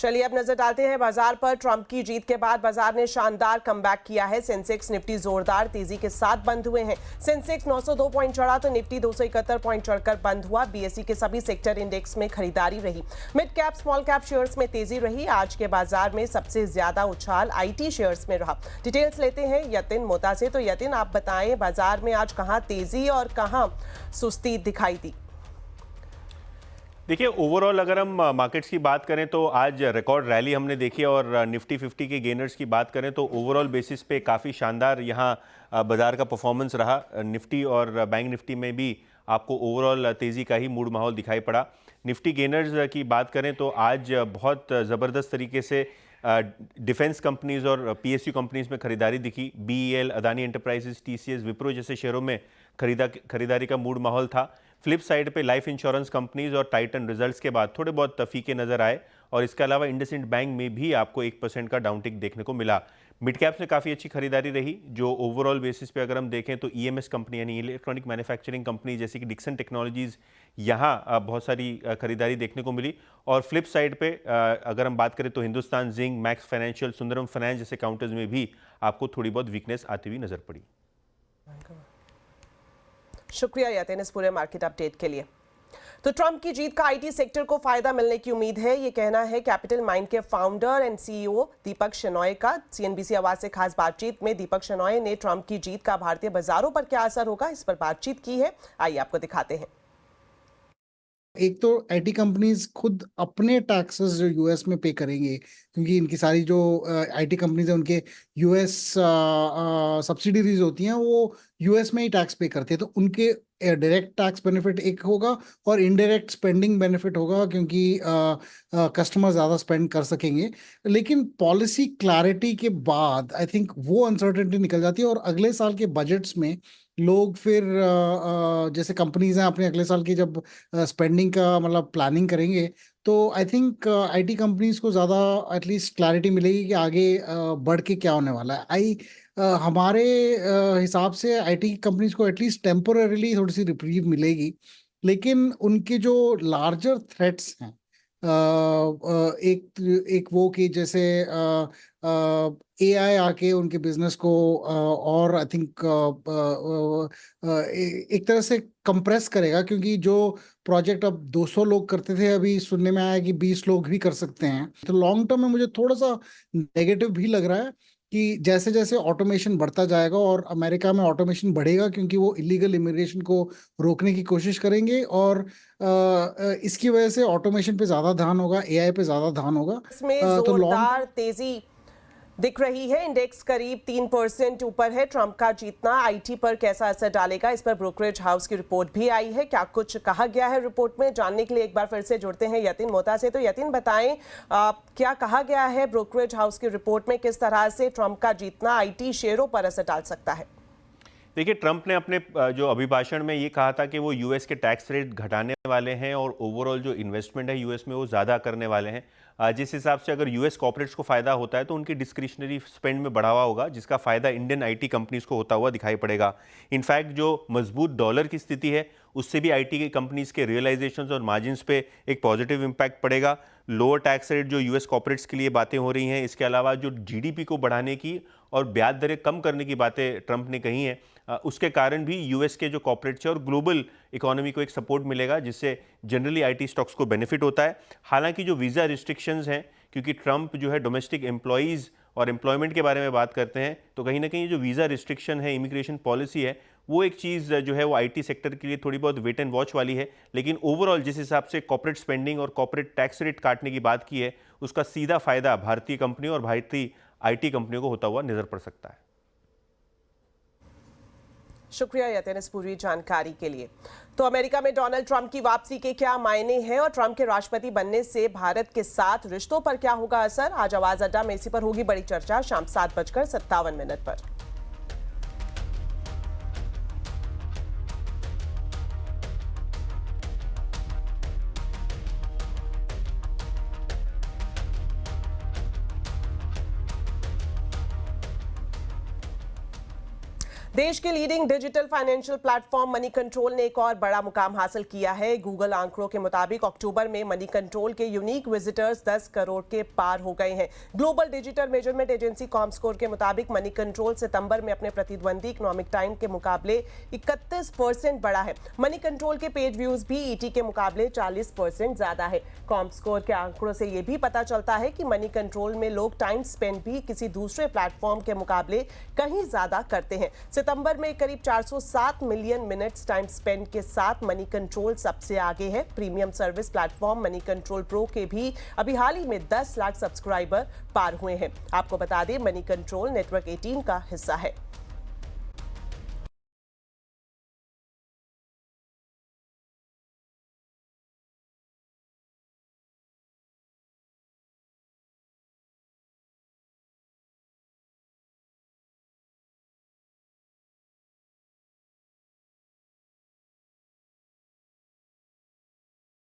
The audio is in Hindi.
चलिए अब नजर डालते हैं बाजार पर। ट्रंप की जीत के बाद बाजार ने शानदार कमबैक किया है। सेंसेक्स निफ्टी जोरदार तेजी के साथ बंद हुए हैं। सेंसेक्स 902 पॉइंट चढ़ा तो निफ्टी 271 पॉइंट चढ़कर बंद हुआ। बीएसई के सभी सेक्टर इंडेक्स में खरीदारी रही। Mid cap small cap shares में तेजी रही। आज के बाजार में सबसे ज्यादा उछाल आईटी शेयर्स में रहा। डिटेल्स लेते हैं यतिन मोता से। तो यतिन, आप बताएं बाजार में आज कहां तेजी और कहां सुस्ती दिखाई दी? देखिए, ओवरऑल अगर हम मार्केट्स की बात करें तो आज रिकॉर्ड रैली हमने देखी और निफ्टी 50 के गेनर्स की बात करें तो ओवरऑल बेसिस पे काफ़ी शानदार यहाँ बाजार का परफॉर्मेंस रहा। निफ्टी और बैंक निफ्टी में भी आपको ओवरऑल तेज़ी का ही मूड माहौल दिखाई पड़ा। निफ्टी गेनर्स की बात करें तो आज बहुत ज़बरदस्त तरीके से डिफेंस कंपनीज और पीएसयू कंपनीज में खरीदारी दिखी। BEL, Adani enterprises, TCS, Wipro जैसे शेयरों में खरीदारी का मूड माहौल था। फ्लिप साइड पे लाइफ इंश्योरेंस कंपनीज और टाइटन रिजल्ट्स के बाद थोड़े बहुत फीके नजर आए और इसके अलावा इंडसइंड बैंक में भी आपको 1% का डाउनटिक देखने को मिला। मिड कैप्स में काफ़ी अच्छी खरीदारी रही। जो ओवरऑल बेसिस पे अगर हम देखें तो ईएमएस कंपनी यानी इलेक्ट्रॉनिक मैन्युफैक्चरिंग कंपनी जैसे कि डिक्सन टेक्नोलॉजीज, यहाँ बहुत सारी खरीदारी देखने को मिली। और फ्लिप साइड पे अगर हम बात करें तो Hindustan zinc, max financial, Sundaram finance जैसे काउंटर्स में भी आपको थोड़ी बहुत वीकनेस आती हुई नजर पड़ी। शुक्रिया यतिन इस पूरे मार्केट अपडेट के लिए। तो ट्रंप की जीत का आईटी सेक्टर को फायदा मिलने की उम्मीद है, ये कहना है कैपिटल माइंड के फाउंडर एंड सीईओ दीपक शेनॉय का। सीएनबीसी आवाज से खास बातचीत में दीपक शेनॉय ने ट्रंप की जीत का भारतीय बाजारों पर क्या असर होगा इस पर बातचीत की है। आइए आपको दिखाते हैं। एक तो आईटी कंपनीज खुद अपने टैक्सेस जो यूएस में पे करेंगे, क्योंकि इनकी सारी जो आईटी कंपनीज है उनके यूएस सब्सिडीज होती हैं, वो यूएस में ही टैक्स पे करते हैं। तो उनके डायरेक्ट टैक्स बेनिफिट एक होगा और इनडायरेक्ट स्पेंडिंग बेनिफिट होगा, क्योंकि कस्टमर ज़्यादा स्पेंड कर सकेंगे। लेकिन पॉलिसी क्लैरिटी के बाद आई थिंक वो अनसर्टेनिटी निकल जाती है और अगले साल के बजट्स में लोग फिर जैसे कंपनीज हैं अपने अगले साल की जब स्पेंडिंग का मतलब प्लानिंग करेंगे, तो आई थिंक आईटी कंपनीज को ज़्यादा एटलीस्ट क्लैरिटी मिलेगी कि आगे बढ़ के क्या होने वाला है। हमारे हिसाब से आईटी कंपनीज को एटलीस्ट टेम्पोररीली थोड़ी सी रिप्रीव मिलेगी, लेकिन उनके जो लार्जर थ्रेट्स हैं, एक वो कि जैसे एआई आके उनके बिजनेस को और आई थिंक एक तरह से कंप्रेस करेगा, क्योंकि जो प्रोजेक्ट अब 200 लोग करते थे अभी सुनने में आया कि 20 लोग भी कर सकते हैं। तो लॉन्ग टर्म में मुझे थोड़ा सा नेगेटिव भी लग रहा है कि जैसे जैसे ऑटोमेशन बढ़ता जाएगा और अमेरिका में ऑटोमेशन बढ़ेगा, क्योंकि वो इलीगल इमिग्रेशन को रोकने की कोशिश करेंगे और इसकी वजह से ऑटोमेशन पे ज्यादा ध्यान होगा, एआई पे ज्यादा ध्यान होगा। इसमें जोरदार तेजी दिख रही है। इंडेक्स करीब 3% ऊपर है। ट्रंप का जीतना आईटी पर कैसा असर डालेगा, इस पर ब्रोकरेज हाउस की रिपोर्ट भी आई है। क्या कुछ कहा गया है रिपोर्ट में, जानने के लिए एक बार फिर से जुड़ते हैं यतिन मोता से। तो यतिन बताएं, क्या कहा गया है ब्रोकरेज हाउस की रिपोर्ट में, किस तरह से ट्रंप का जीतना आईटी शेयरों पर असर डाल सकता है? देखिए, ट्रंप ने अपने जो अभिभाषण में ये कहा था कि वो यूएस के टैक्स रेट घटाने वाले हैं और ओवरऑल जो इन्वेस्टमेंट है यूएस में वो ज़्यादा करने वाले हैं। जिस हिसाब से अगर यूएस कॉर्पोरेट्स को फ़ायदा होता है तो उनकी डिस्क्रिशनरी स्पेंड में बढ़ावा होगा, जिसका फ़ायदा इंडियन आईटी कंपनीज को होता हुआ दिखाई पड़ेगा। इनफैक्ट जो मजबूत डॉलर की स्थिति है उससे भी आईटी की कंपनीज के रियलाइजेशंस और मार्जिन्स पे एक पॉजिटिव इंपैक्ट पड़ेगा। लोअर टैक्स रेट जो यूएस कॉर्पोरेट्स के लिए बातें हो रही हैं, इसके अलावा जो जीडीपी को बढ़ाने की और ब्याज दरें कम करने की बातें ट्रंप ने कही हैं, उसके कारण भी यूएस के जो कॉर्पोरेट्स है और ग्लोबल इकोनॉमी को एक सपोर्ट मिलेगा, जिससे जनरली आईटी स्टॉक्स को बेनिफिट होता है। हालांकि जो वीज़ा रिस्ट्रिक्शंस हैं, क्योंकि ट्रंप जो है डोमेस्टिक एम्प्लॉयज़ और एम्प्लॉयमेंट के बारे में बात करते हैं, तो कहीं ना कहीं जो वीज़ा रिस्ट्रिक्शन है, इमिग्रेशन पॉलिसी है, वो एक चीज़ जो है वो आईटी सेक्टर के लिए थोड़ी बहुत वेट एंड वॉच वाली है। लेकिन ओवरऑल जिस हिसाब से कॉर्पोरेट स्पेंडिंग और कॉर्पोरेट टैक्स रेट काटने की बात की है, उसका सीधा फायदा भारतीय कंपनियों और भारतीय आईटी कंपनियों को होता हुआ नजर पड़ सकता है। शुक्रिया यतिन इस पूरी जानकारी के लिए। तो अमेरिका में डोनाल्ड ट्रंप की वापसी के क्या मायने हैं और ट्रंप के राष्ट्रपति बनने से भारत के साथ रिश्तों पर क्या होगा असर, आज आवाज अड्डा में इसी पर होगी बड़ी चर्चा शाम 7:57 पर। देश के leading digital financial platform money control ने एक और बड़ा मुकाम हासिल किया है। गूगल आंकड़ों के मुताबिक अक्टूबर में मनी कंट्रोल के यूनिक विजिटर्स 10 करोड़ के पार हो गए हैं। Global digital measurement agency Comscore के मुताबिक मनी कंट्रोल सितंबर में अपने प्रतिद्वंदी इकोनॉमिक टाइम के मुकाबले 31% बढ़ा है। मनी कंट्रोल के पेज व्यूज भी ईटी के मुकाबले 40% ज्यादा है। कॉमस्कोर के आंकड़ों से यह भी पता चलता है कि मनी कंट्रोल में लोग टाइम स्पेंड भी किसी दूसरे प्लेटफॉर्म के मुकाबले कहीं ज्यादा करते हैं। सितंबर में करीब 407 मिलियन मिनट्स टाइम स्पेंड के साथ मनी कंट्रोल सबसे आगे है। Premium service platform money control pro के भी अभी हाल ही में 10 लाख सब्सक्राइबर पार हुए हैं। आपको बता दें, मनी कंट्रोल नेटवर्क 18 का हिस्सा है।